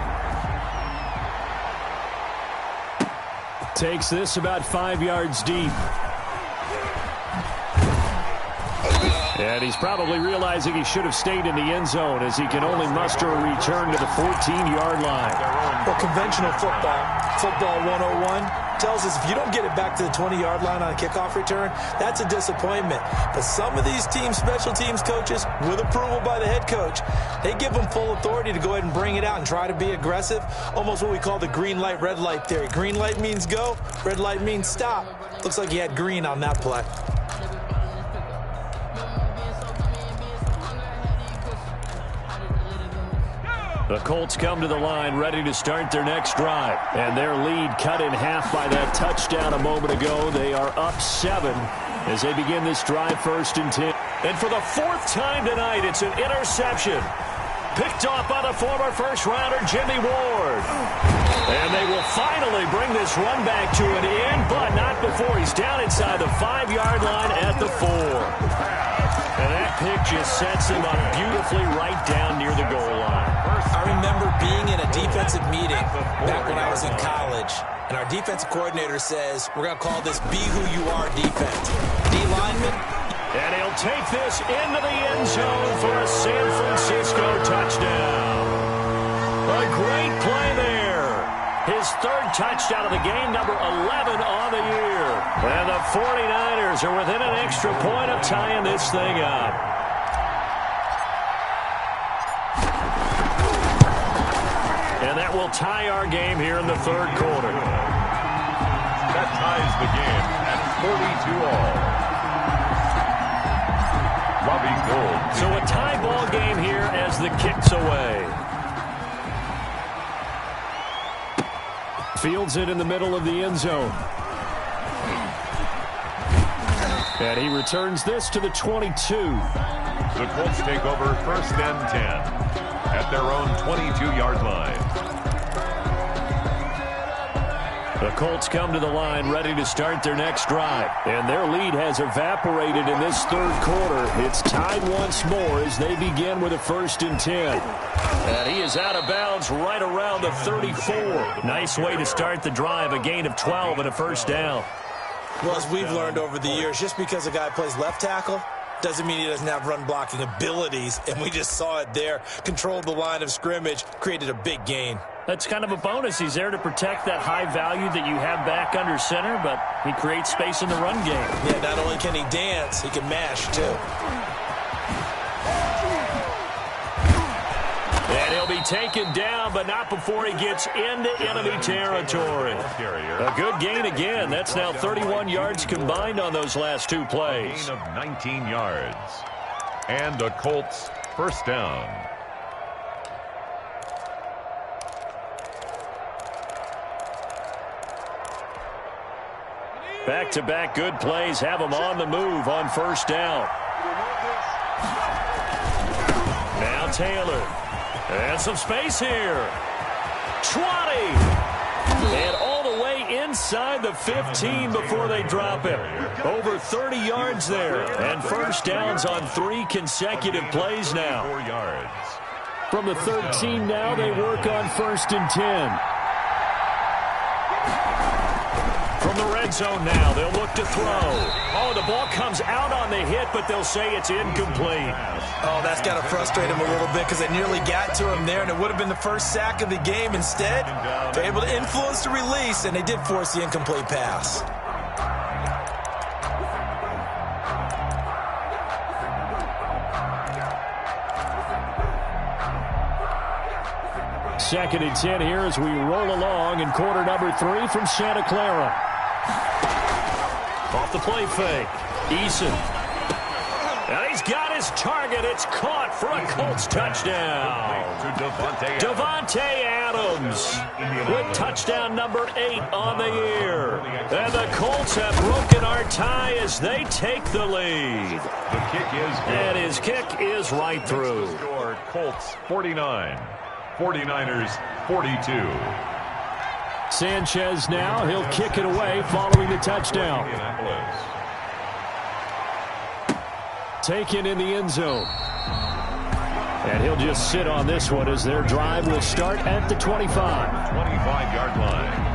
Takes this about 5 yards deep. And he's probably realizing he should have stayed in the end zone as he can only muster a return to the 14-yard line. Well, conventional football 101, tells us if you don't get it back to the 20-yard line on a kickoff return, that's a disappointment. But some of these teams, special teams coaches, with approval by the head coach, they give them full authority to go ahead and bring it out and try to be aggressive, almost what we call the green light, red light theory. Green light means go, red light means stop. Looks like he had green on that play. The Colts come to the line ready to start their next drive. And their lead cut in half by that touchdown a moment ago. They are up 7 as they begin this drive, 1st and 10. And for the 4th time tonight, it's an interception. Picked off by the former first-rounder Jimmy Ward. And they will finally bring this run back to an end, but not before he's down inside the 5-yard line at the 4. And that pick just sets him up beautifully right down near the goal line. I remember being in a defensive meeting back when I was in college, and our defensive coordinator says, we're going to call this be who you are defense. D lineman. And he'll take this into the end zone for a San Francisco touchdown. A great play there. His 3rd touchdown of the game, number 11 on the year. And the 49ers are within an extra point of tying this thing up. And that will tie our game here in the 3rd quarter. That ties the game at 42 all. Robbie Gould. So a tie ball game here as the kick's away. Fields it in the middle of the end zone. And he returns this to the 22. The Colts take over 1st and 10 at their own 22-yard line. The Colts come to the line ready to start their next drive. And their lead has evaporated in this 3rd quarter. It's tied once more as they begin with a 1st and 10. And he is out of bounds right around the 34. Nice way to start the drive, a gain of 12 and a 1st down. Well, as we've learned over the years, just because a guy plays left tackle doesn't mean he doesn't have run-blocking abilities, and we just saw it there. Controlled the line of scrimmage, created a big gain. That's kind of a bonus. He's there to protect that high value that you have back under center, but he creates space in the run game. Yeah, not only can he dance, he can mash, too. And he'll be taken down, but not before he gets into enemy territory. A good gain again. That's now 31 yards combined on those last 2 plays. A gain of 19 yards. And a Colts 1st down. Back-to-back good plays have him on the move on 1st down. Now Taylor. And some space here. 20. And all the way inside the 15 before they drop him. Over 30 yards there. And 1st downs on 3 consecutive plays now. 4 yards. From the 13 now, they work on 1st and 10. From the red zone now, they'll look to throw. Oh, the ball comes out on the hit, but they'll say it's incomplete. Oh, that's got to frustrate him a little bit because it nearly got to him there, and it would have been the 1st sack of the game. Instead, they're able to influence the release, and they did force the incomplete pass. 2nd and 10 here as we roll along in quarter number 3 from Santa Clara. Off the play fake. Eason. And he's got his target. It's caught for a Colts touchdown. Davante Adams with touchdown number 8 on the year. And the Colts have broken our tie as they take the lead. The kick is good. And his kick is right through. Score Colts 49, 49ers 42. Sanchez now, he'll kick it away following the touchdown. Taken in the end zone. And he'll just sit on this one as their drive will start at the 25. 25-yard line.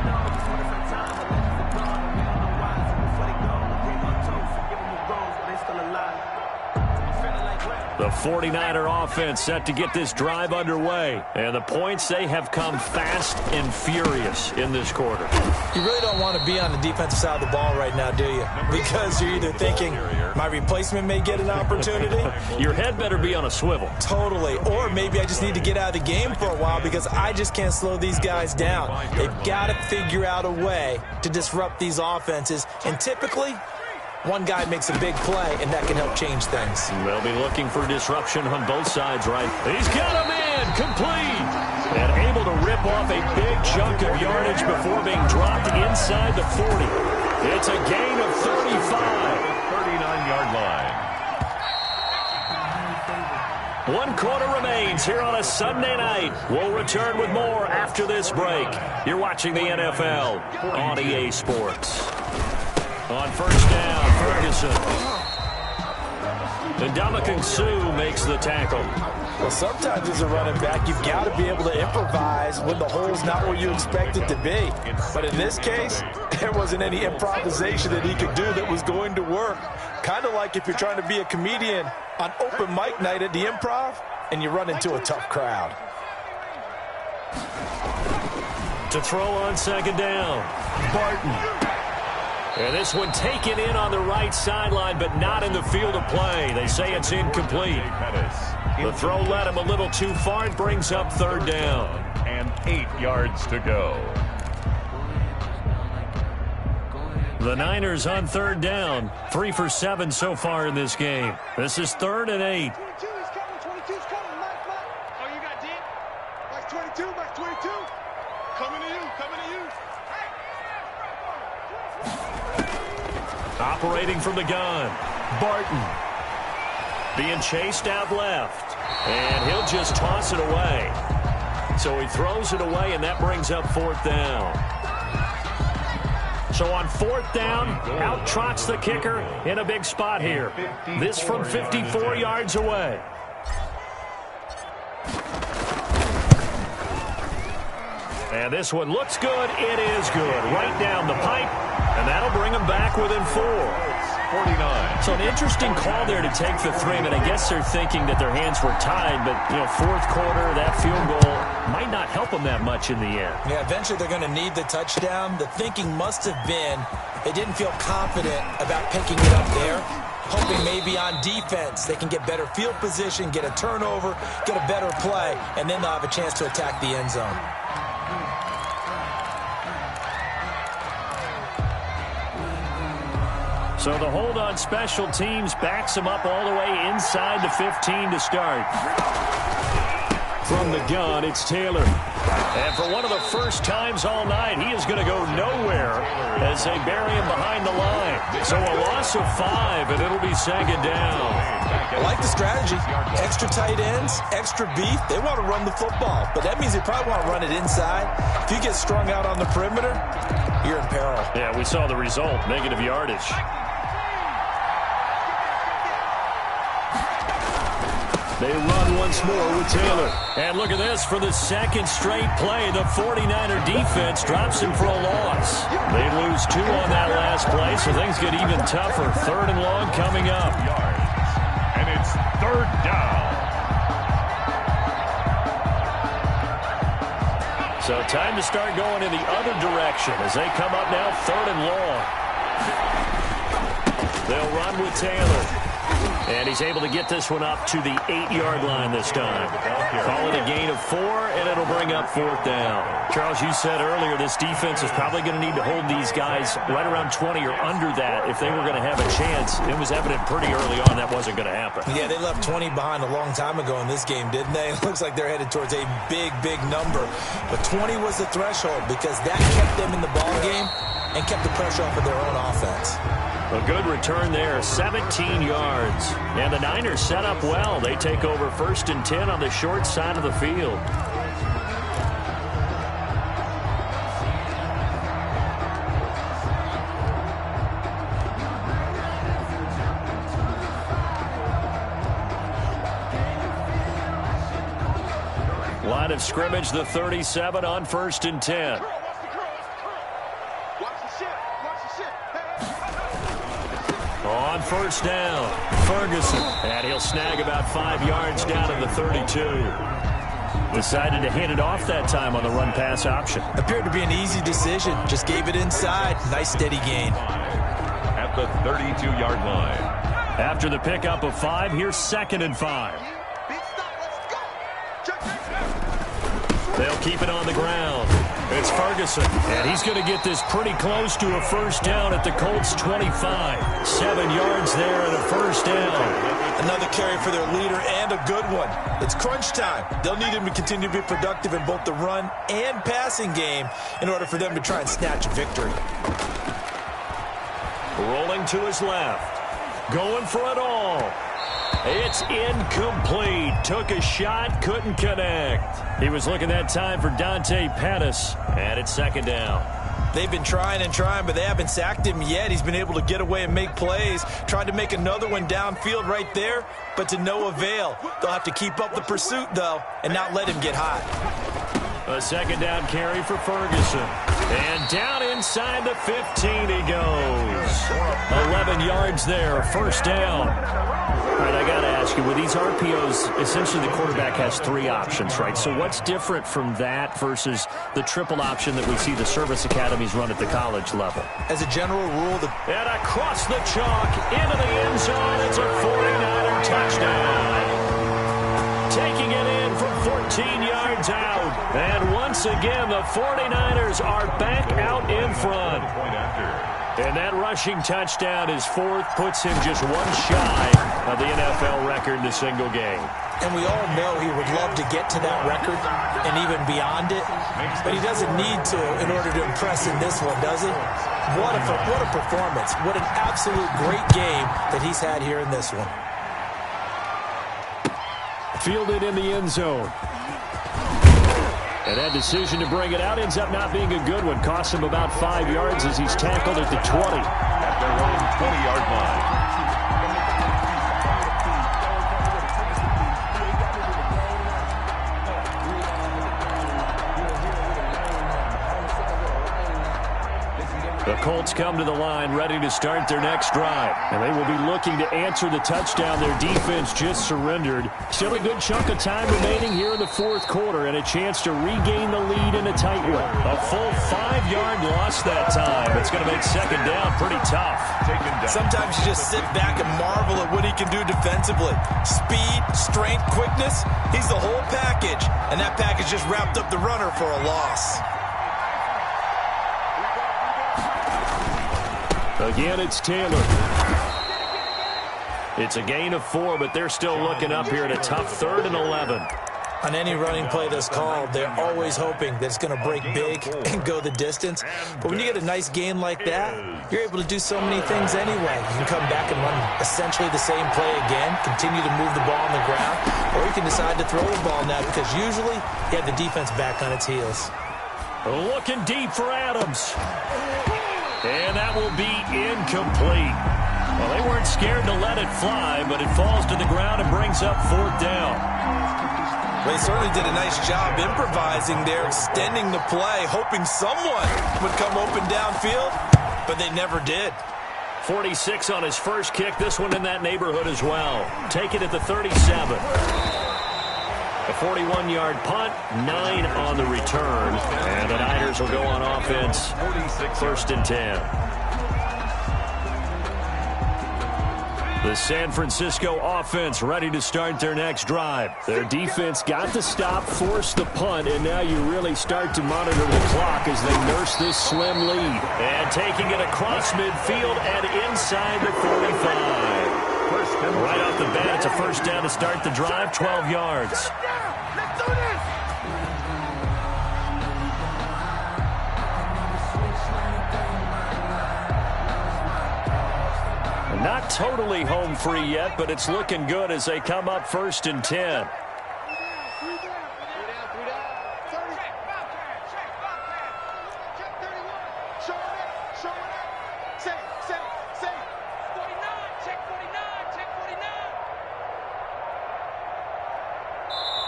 The 49er offense set to get this drive underway. And the points, they have come fast and furious in this quarter. You really don't want to be on the defensive side of the ball right now, do you? Because you're either thinking, my replacement may get an opportunity. Your head better be on a swivel. Totally. Or maybe I just need to get out of the game for a while because I just can't slow these guys down. They've got to figure out a way to disrupt these offenses. And typically, one guy makes a big play, and that can help change things. They'll be looking for disruption on both sides, right? He's got a man, complete. And able to rip off a big chunk of yardage before being dropped inside the 40. It's a gain of 35. 39-yard line. 1 quarter remains here on a Sunday night. We'll return with more after this break. You're watching the NFL on EA Sports. On first down, Ferguson. And Ndamukong Suh makes the tackle. Well, sometimes as a running back, you've got to be able to improvise when the hole's not where you expect it to be. But in this case, there wasn't any improvisation that he could do that was going to work. Kind of like if you're trying to be a comedian on open mic night at the Improv and you run into a tough crowd. To throw on second down, Barton. And this one taken in on the right sideline, but not in the field of play. They say it's incomplete. The throw led him a little too far. It brings up third down. And 8 yards to go. The Niners on third down. 3 for 7 so far in this game. This is 3rd and 8. 22's coming. 22's coming. Mike. Oh, you got deep? Mike's 22. Mike's 22. Coming to you. Coming to you. Operating from the gun, Barton. Being chased out left. And he'll just toss it away. So he throws it away, and that brings up 4th down. So on 4th down, out trots the kicker in a big spot here. This from 54 yards away. And this one looks good. It is good. Right down the pipe. And that'll bring them back within 4. 49. So an interesting call there to take the 3. But I guess they're thinking that their hands were tied. But, 4th quarter, that field goal might not help them that much in the end. Yeah, eventually they're going to need the touchdown. The thinking must have been they didn't feel confident about picking it up there, hoping maybe on defense they can get better field position, get a turnover, get a better play, and then they'll have a chance to attack the end zone. So the hold on special teams backs him up all the way inside the 15 to start. From the gun, it's Taylor. And for one of the first times all night, he is going to go nowhere as they bury him behind the line. So a loss of 5, and it'll be 2nd down. I like the strategy. Extra tight ends, extra beef. They want to run the football, but that means they probably want to run it inside. If you get strung out on the perimeter, you're in peril. Yeah, we saw the result, negative yardage. They run once more with Taylor. And look at this for the 2nd straight play. The 49er defense drops him for a loss. They lose 2 on that last play, so things get even tougher. 3rd and long coming up. And it's 3rd down. So time to start going in the other direction as they come up now 3rd and long. They'll run with Taylor. And he's able to get this one up to the 8-yard line this time. Call it a gain of 4, and it'll bring up 4th down. Charles, you said earlier this defense is probably going to need to hold these guys right around 20 or under that if they were going to have a chance. It was evident pretty early on that wasn't going to happen. Yeah, they left 20 behind a long time ago in this game, didn't they? It looks like they're headed towards a big, big number. But 20 was the threshold because that kept them in the ball game and kept the pressure off of their own offense. A good return there, 17 yards. And the Niners set up well. They take over 1st and 10 on the short side of the field. Line of scrimmage, the 37 on 1st and 10. On 1st down, Ferguson. And he'll snag about 5 yards down at the 32. Decided to hand it off that time on the run-pass option. Appeared to be an easy decision. Just gave it inside. Nice steady gain. At the 32-yard line. After the pickup of 5, here's 2nd and 5. They'll keep it on the ground. It's Ferguson, and he's going to get this pretty close to a 1st down at the Colts' 25. 7 yards there and a 1st down. Another carry for their leader and a good one. It's crunch time. They'll need him to continue to be productive in both the run and passing game in order for them to try and snatch a victory. Rolling to his left. Going for it all. It's incomplete. Took a shot, couldn't connect. He was looking that time for Dante Pettis, and it's 2nd down. They've been trying and trying, but they haven't sacked him yet. He's been able to get away and make plays. Tried to make another one downfield right there, but to no avail. They'll have to keep up the pursuit, though, and not let him get hot. A 2nd down carry for Ferguson. And down inside the 15 he goes. 11 yards there, 1st down. All right, I got to ask you, with these RPOs, essentially the quarterback has 3 options, right? So what's different from that versus the triple option that we see the service academies run at the college level? As a general rule, and across the chalk, into the end zone, it's a 49er touchdown. Taking it in from 14 yards out. And once again, the 49ers are back out in front. And that rushing touchdown is 4th, puts him just 1 shy of the NFL record in a single game. And we all know he would love to get to that record and even beyond it, but he doesn't need to in order to impress in this one, does he? What a performance. What an absolute great game that he's had here in this one. Fielded in the end zone. And that decision to bring it out ends up not being a good one. Costs him about 5 yards as he's tackled at the 20. At their own 20-yard line. The Colts come to the line ready to start their next drive. And they will be looking to answer the touchdown their defense just surrendered. Still a good chunk of time remaining here in the 4th quarter and a chance to regain the lead in a tight one. A full 5-yard loss that time. It's going to make 2nd down pretty tough. Sometimes you just sit back and marvel at what he can do defensively. Speed, strength, quickness. He's the whole package. And that package just wrapped up the runner for a loss. Again, it's Taylor. It's a gain of 4, but they're still looking up here at a tough 3rd and 11. On any running play that's called, they're always hoping that it's going to break big and go the distance. But when you get a nice gain like that, you're able to do so many things anyway. You can come back and run essentially the same play again, continue to move the ball on the ground, or you can decide to throw the ball now because usually you have the defense back on its heels. Looking deep for Adams. And that will be incomplete. Well, they weren't scared to let it fly, but it falls to the ground and brings up 4th down. They certainly did a nice job improvising there, extending the play, hoping someone would come open downfield, but they never did. 46 on his first kick, this one in that neighborhood as well. Take it at the 37. A 41-yard punt, 9 on the return. And the Niners will go on offense, 1st and 10. The San Francisco offense ready to start their next drive. Their defense got the stop, forced the punt, and now you really start to monitor the clock as they nurse this slim lead. And taking it across midfield and inside the 45. Right off the bat, it's a first down to start the drive, 12 yards. Let's do this! Not totally home free yet, but it's looking good as they come up 1st and 10.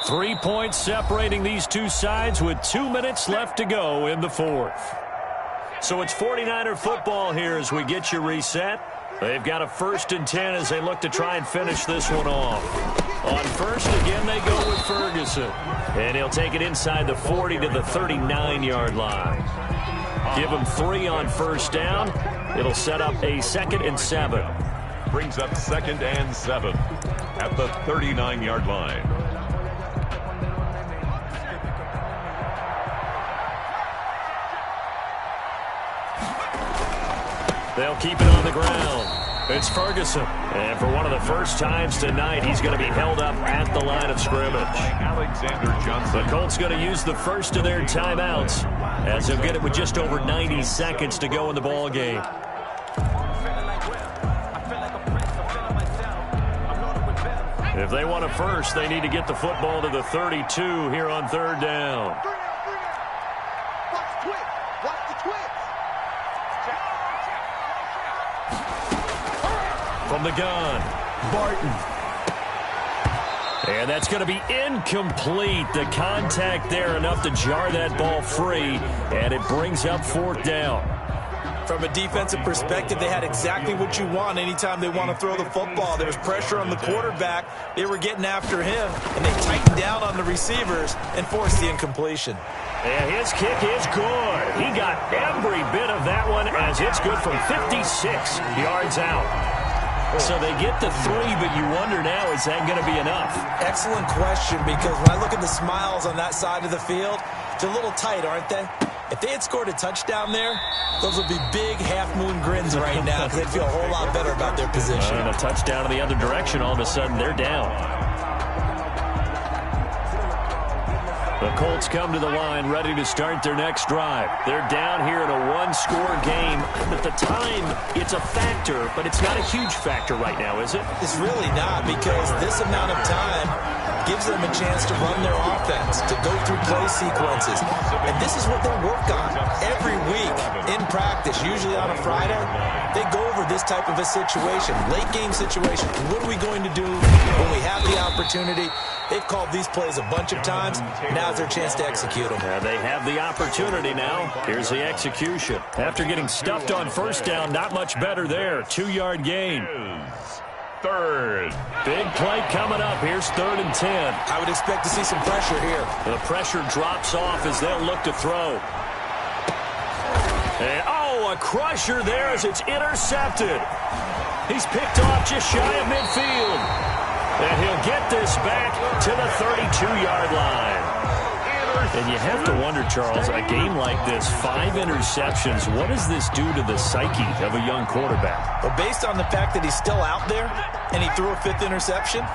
Three points separating these two sides with 2 minutes left to go in the fourth. So it's 49er football here as we get you reset. They've got a 1st and 10 as they look to try and finish this one off. On first, again, they go with Ferguson. And he'll take it inside the 40 to the 39-yard line. Give him 3 on first down. It'll set up a 2nd and 7. Brings up 2nd and 7 at the 39-yard line. They'll keep it on the ground. It's Ferguson. And for one of the first times tonight, he's going to be held up at the line of scrimmage. Alexander Johnson. The Colts going to use the first of their timeouts as they'll get it with just over 90 seconds to go in the ball game. If they want a first, they need to get the football to the 32 here on 3rd down. From the gun, Barton. And that's going to be incomplete. The contact there enough to jar that ball free, and it brings up 4th down. From a defensive perspective, they had exactly what you want anytime they want to throw the football. There was pressure on the quarterback. They were getting after him, and they tightened down on the receivers and forced the incompletion. And his kick is good. He got every bit of that one as it's good from 56 yards out. So they get the 3, but you wonder now, is that going to be enough? Excellent question, because when I look at the smiles on that side of the field, it's a little tight, aren't they? If they had scored a touchdown there, those would be big half-moon grins right now because they'd feel a whole lot better about their position. And a touchdown in the other direction, all of a sudden they're down. The Colts come to the line ready to start their next drive. They're down here in a one-score game. At the time, it's a factor, but it's not a huge factor right now, is it? It's really not, because this amount of time gives them a chance to run their offense, to go through play sequences. And this is what they work on every week in practice, usually on a Friday. They go over this type of a situation, late-game situation. What are we going to do when we have the opportunity? They've called these plays a bunch of times. Now's their chance to execute them. They have the opportunity now. Here's the execution. After getting stuffed on first down, not much better there. 2-yard gain. 3rd. Big play coming up. Here's 3rd and 10. I would expect to see some pressure here. The pressure drops off as they'll look to throw. And, a crusher there as it's intercepted. He's picked off just shy of midfield. And he'll get this back to the 32-yard line. And you have to wonder, Charles, a game like this, 5 interceptions, what does this do to the psyche of a young quarterback? Well, based on the fact that he's still out there and he threw a 5th interception,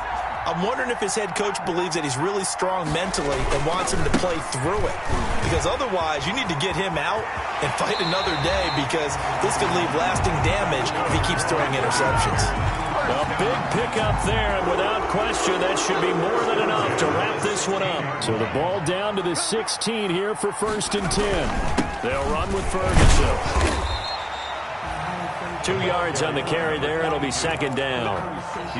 I'm wondering if his head coach believes that he's really strong mentally and wants him to play through it. Because otherwise, you need to get him out and fight another day, because this could leave lasting damage if he keeps throwing interceptions. A big pickup there, and without question, that should be more than enough to wrap this one up. So the ball down to the 16 here for 1st and 10. They'll run with Ferguson. 2 yards on the carry there. It'll be 2nd down.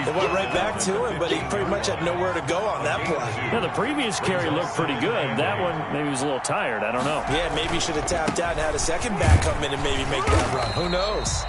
They went right back to him, but he pretty much had nowhere to go on that play. Yeah, the previous carry looked pretty good. That one, maybe he was a little tired. I don't know. Yeah, maybe he should have tapped out and had a second back come in and maybe make that run. Who knows?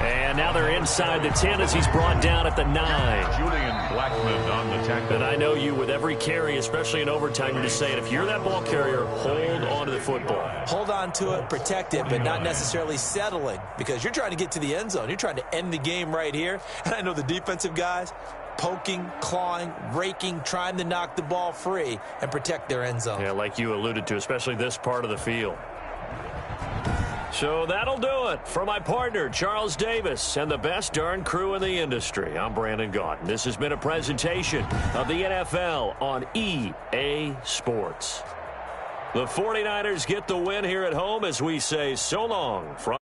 And And now they're inside the 10 as he's brought down at the 9. Julian Blackmon on the tackle. And I know you, with every carry, especially in overtime, you're just saying, if you're that ball carrier, hold on to the football. Hold on to it, protect it, but not necessarily settling, because you're trying to get to the end zone. You're trying to end the game right here. And I know the defensive guys poking, clawing, raking, trying to knock the ball free and protect their end zone. Yeah, like you alluded to, especially this part of the field. So that'll do it for my partner, Charles Davis, and the best darn crew in the industry. I'm Brandon Gaudin. This has been a presentation of the NFL on EA Sports. The 49ers get the win here at home as we say so long from